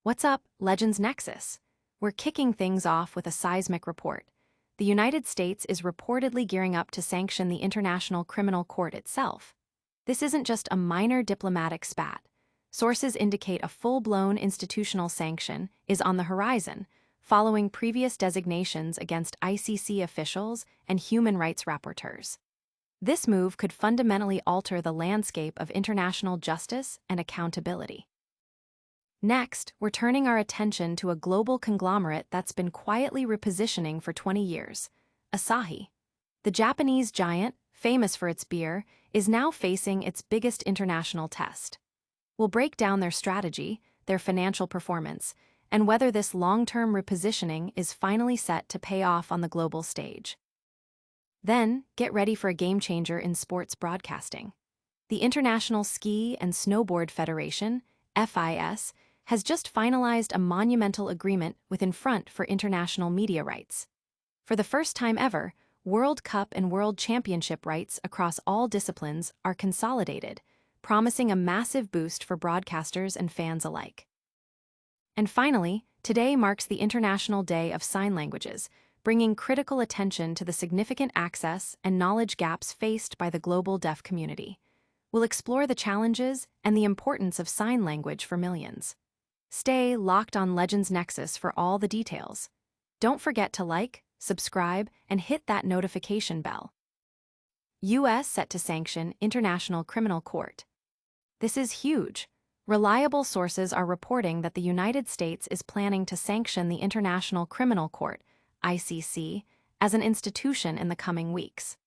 What's up, Legends Nexus? We're kicking things off with a seismic report. The United States is reportedly gearing up to sanction the International Criminal Court itself. This isn't just a minor diplomatic spat. Sources indicate a full-blown institutional sanction is on the horizon, following previous designations against ICC officials and human rights rapporteurs. This move could fundamentally alter the landscape of international justice and accountability. Next, we're turning our attention to a global conglomerate that's been quietly repositioning for 20 years, Asahi. The Japanese giant, famous for its beer, is now facing its biggest international test. We'll break down their strategy, their financial performance, and whether this long-term repositioning is finally set to pay off on the global stage. Then, get ready for a game-changer in sports broadcasting. The International Ski and Snowboard Federation, FIS, has just finalized a monumental agreement with Infront for international media rights. For the first time ever, World Cup and World Championship rights across all disciplines are consolidated, promising a massive boost for broadcasters and fans alike. And finally, today marks the International Day of Sign Languages, bringing critical attention to the significant access and knowledge gaps faced by the global deaf community. We'll explore the challenges and the importance of sign language for millions. Stay locked on Legends Nexus for all the details. Don't forget to like, subscribe, and hit that notification bell. U.S. set to sanction International Criminal Court. This is huge. Reliable sources are reporting that the United States is planning to sanction the International Criminal Court, ICC, as an institution in the coming weeks.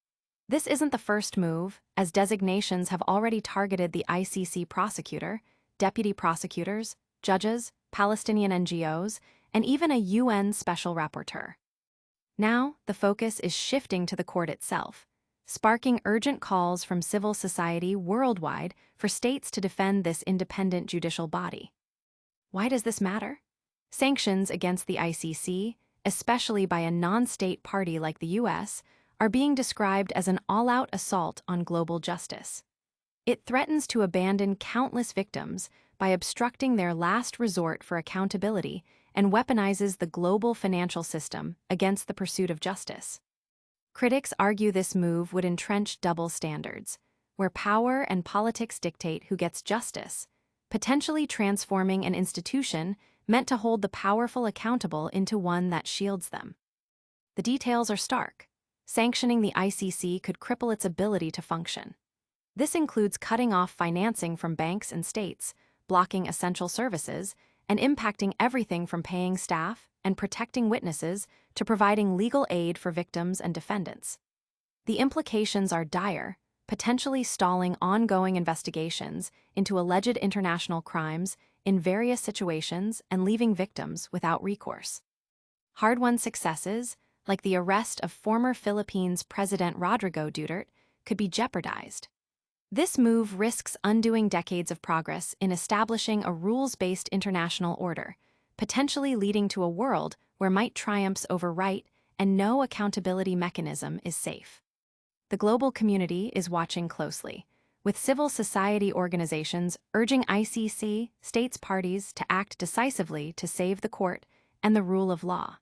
This isn't the first move, as designations have already targeted the ICC prosecutor, deputy prosecutors, judges, Palestinian NGOs, and even a UN special rapporteur. Now, the focus is shifting to the court itself, sparking urgent calls from civil society worldwide for states to defend this independent judicial body. Why does this matter? Sanctions against the ICC, especially by a non-state party like the US, are being described as an all-out assault on global justice. It threatens to abandon countless victims by obstructing their last resort for accountability and weaponizes the global financial system against the pursuit of justice. Critics argue this move would entrench double standards, where power and politics dictate who gets justice, potentially transforming an institution meant to hold the powerful accountable into one that shields them. The details are stark. Sanctioning the ICC could cripple its ability to function. This includes cutting off financing from banks and states, blocking essential services, and impacting everything from paying staff and protecting witnesses to providing legal aid for victims and defendants. The implications are dire, potentially stalling ongoing investigations into alleged international crimes in various situations and leaving victims without recourse. Hard-won successes, like the arrest of former Philippines President Rodrigo Duterte, could be jeopardized. This move risks undoing decades of progress in establishing a rules-based international order, potentially leading to a world where might triumphs over right and no accountability mechanism is safe. The global community is watching closely, with civil society organizations urging ICC states parties to act decisively to save the court and the rule of law.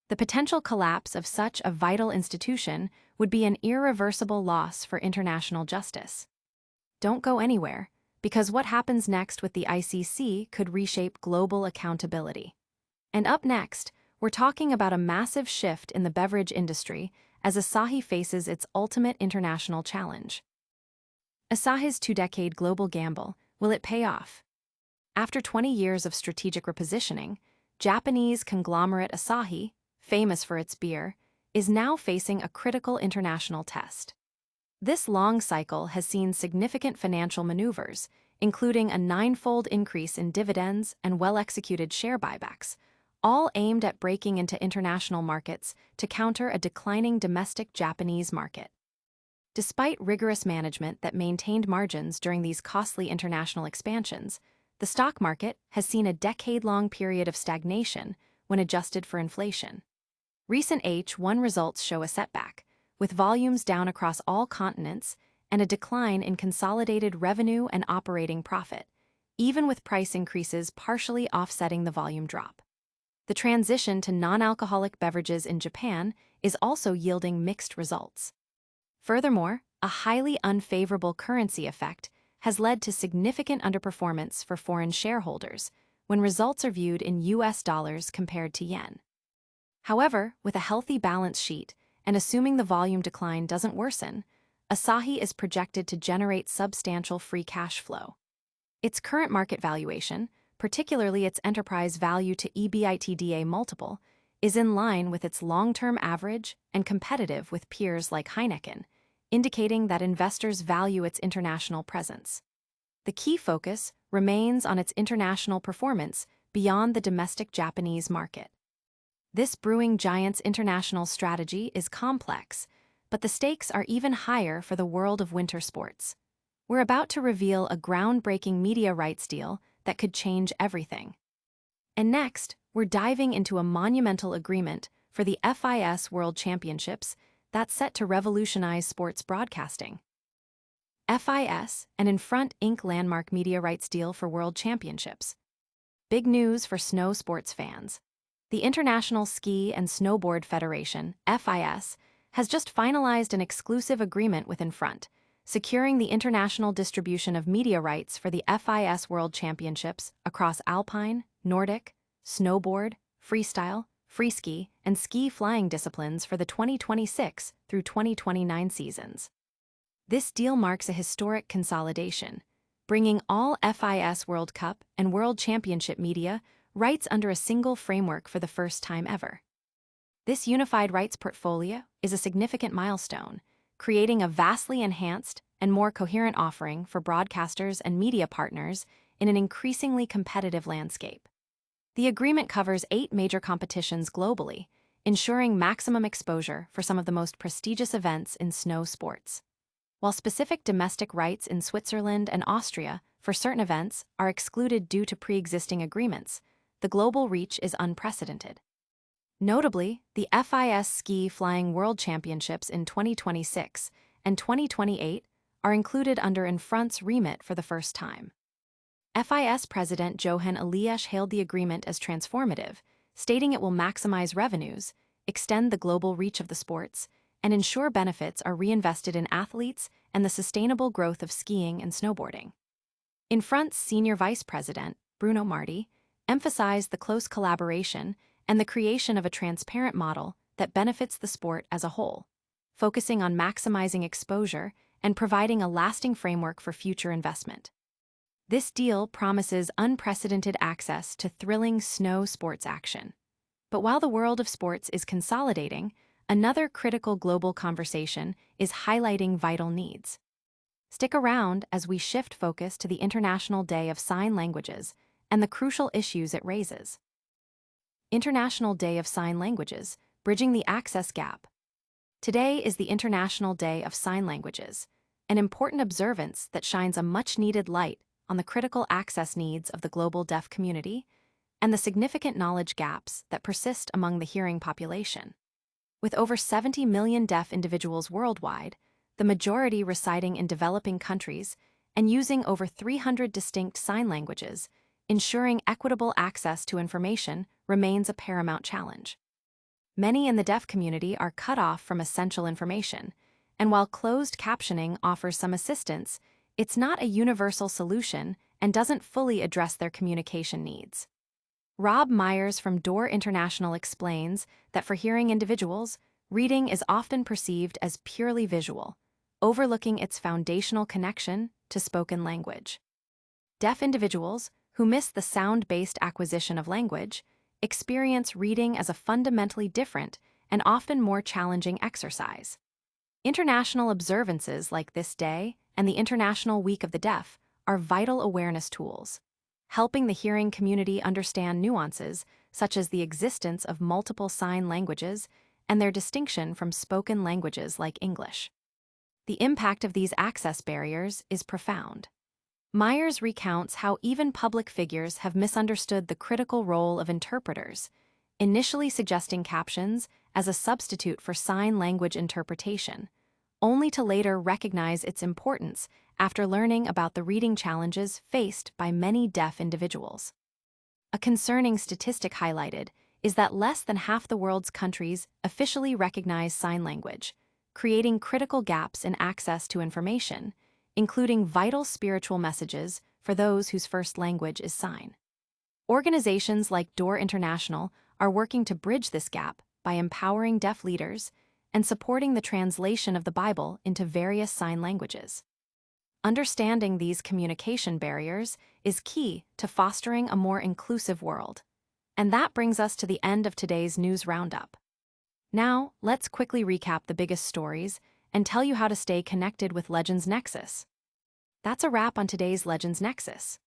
The potential collapse of such a vital institution would be an irreversible loss for international justice. Don't go anywhere, because what happens next with the ICC could reshape global accountability. And up next, we're talking about a massive shift in the beverage industry as Asahi faces its ultimate international challenge. Asahi's two-decade global gamble, will it pay off? After 20 years of strategic repositioning, Japanese conglomerate Asahi, famous for its beer, is now facing a critical international test. This long cycle has seen significant financial maneuvers, including a nine-fold increase in dividends and well-executed share buybacks, all aimed at breaking into international markets to counter a declining domestic Japanese market. Despite rigorous management that maintained margins during these costly international expansions, the stock market has seen a decade-long period of stagnation when adjusted for inflation. Recent H1 results show a setback, with volumes down across all continents and a decline in consolidated revenue and operating profit, even with price increases partially offsetting the volume drop. The transition to non-alcoholic beverages in Japan is also yielding mixed results. Furthermore, a highly unfavorable currency effect has led to significant underperformance for foreign shareholders when results are viewed in US dollars compared to yen. However, with a healthy balance sheet and assuming the volume decline doesn't worsen, Asahi is projected to generate substantial free cash flow. Its current market valuation, particularly its enterprise value to EBITDA multiple, is in line with its long-term average and competitive with peers like Heineken, indicating that investors value its international presence. The key focus remains on its international performance beyond the domestic Japanese market. This brewing giant's international strategy is complex, but the stakes are even higher for the world of winter sports. We're about to reveal a groundbreaking media rights deal that could change everything. And next, we're diving into a monumental agreement for the FIS World Championships that's set to revolutionize sports broadcasting. FIS, an Infront Inc. landmark media rights deal for World Championships. Big news for snow sports fans. The International Ski and Snowboard Federation, FIS, has just finalized an exclusive agreement with Infront, securing the international distribution of media rights for the FIS World Championships across alpine, Nordic, snowboard, freestyle, freeski, and ski flying disciplines for the 2026 through 2029 seasons. This deal marks a historic consolidation, bringing all FIS World Cup and World Championship media rights under a single framework for the first time ever. This unified rights portfolio is a significant milestone, creating a vastly enhanced and more coherent offering for broadcasters and media partners in an increasingly competitive landscape. The agreement covers 8 major competitions globally, ensuring maximum exposure for some of the most prestigious events in snow sports. While specific domestic rights in Switzerland and Austria for certain events are excluded due to pre-existing agreements, the global reach is unprecedented. Notably, the FIS Ski Flying World Championships in 2026 and 2028 are included under Infront's remit for the first time. FIS President Johan Eliash hailed the agreement as transformative, stating it will maximize revenues, extend the global reach of the sports, and ensure benefits are reinvested in athletes and the sustainable growth of skiing and snowboarding. Infront's Senior Vice President, Bruno Marti, emphasized the close collaboration and the creation of a transparent model that benefits the sport as a whole, focusing on maximizing exposure and providing a lasting framework for future investment. This deal promises unprecedented access to thrilling snow sports action. But while the world of sports is consolidating, another critical global conversation is highlighting vital needs. Stick around as we shift focus to the International Day of Sign Languages and the crucial issues it raises. International Day of Sign Languages, bridging the access gap. Today is the International Day of Sign Languages, an important observance that shines a much-needed light on the critical access needs of the global deaf community and the significant knowledge gaps that persist among the hearing population. With over 70 million deaf individuals worldwide, the majority residing in developing countries and using over 300 distinct sign languages, ensuring equitable access to information remains a paramount challenge. Many in the deaf community are cut off from essential information, and while closed captioning offers some assistance, it's not a universal solution and doesn't fully address their communication needs. Rob Myers from Door International explains that for hearing individuals, reading is often perceived as purely visual, overlooking its foundational connection to spoken language. Deaf individuals, who miss the sound-based acquisition of language, experience reading as a fundamentally different and often more challenging exercise. International observances like this day and the International Week of the Deaf are vital awareness tools, helping the hearing community understand nuances such as the existence of multiple sign languages and their distinction from spoken languages like English. The impact of these access barriers is profound. Myers recounts how even public figures have misunderstood the critical role of interpreters, initially suggesting captions as a substitute for sign language interpretation, only to later recognize its importance after learning about the reading challenges faced by many deaf individuals. A concerning statistic highlighted is that less than half the world's countries officially recognize sign language, creating critical gaps in access to information, including vital spiritual messages for those whose first language is sign. Organizations like Door International are working to bridge this gap by empowering deaf leaders and supporting the translation of the Bible into various sign languages. Understanding these communication barriers is key to fostering a more inclusive world. And that brings us to the end of today's news roundup. Now, let's quickly recap the biggest stories and tell you how to stay connected with Legends Nexus. That's a wrap on today's Legends Nexus.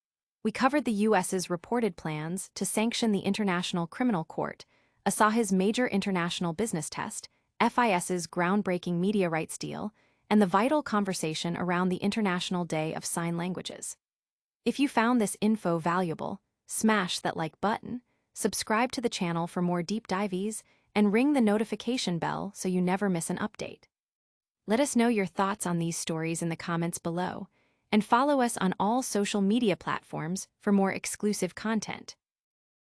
We covered the U.S.'s reported plans to sanction the International Criminal Court, Asahi's major international business test, FIS's groundbreaking media rights deal, and the vital conversation around the International Day of Sign Languages. If you found this info valuable, smash that like button, subscribe to the channel for more deep dives, and ring the notification bell so you never miss an update. Let us know your thoughts on these stories in the comments below, and follow us on all social media platforms for more exclusive content.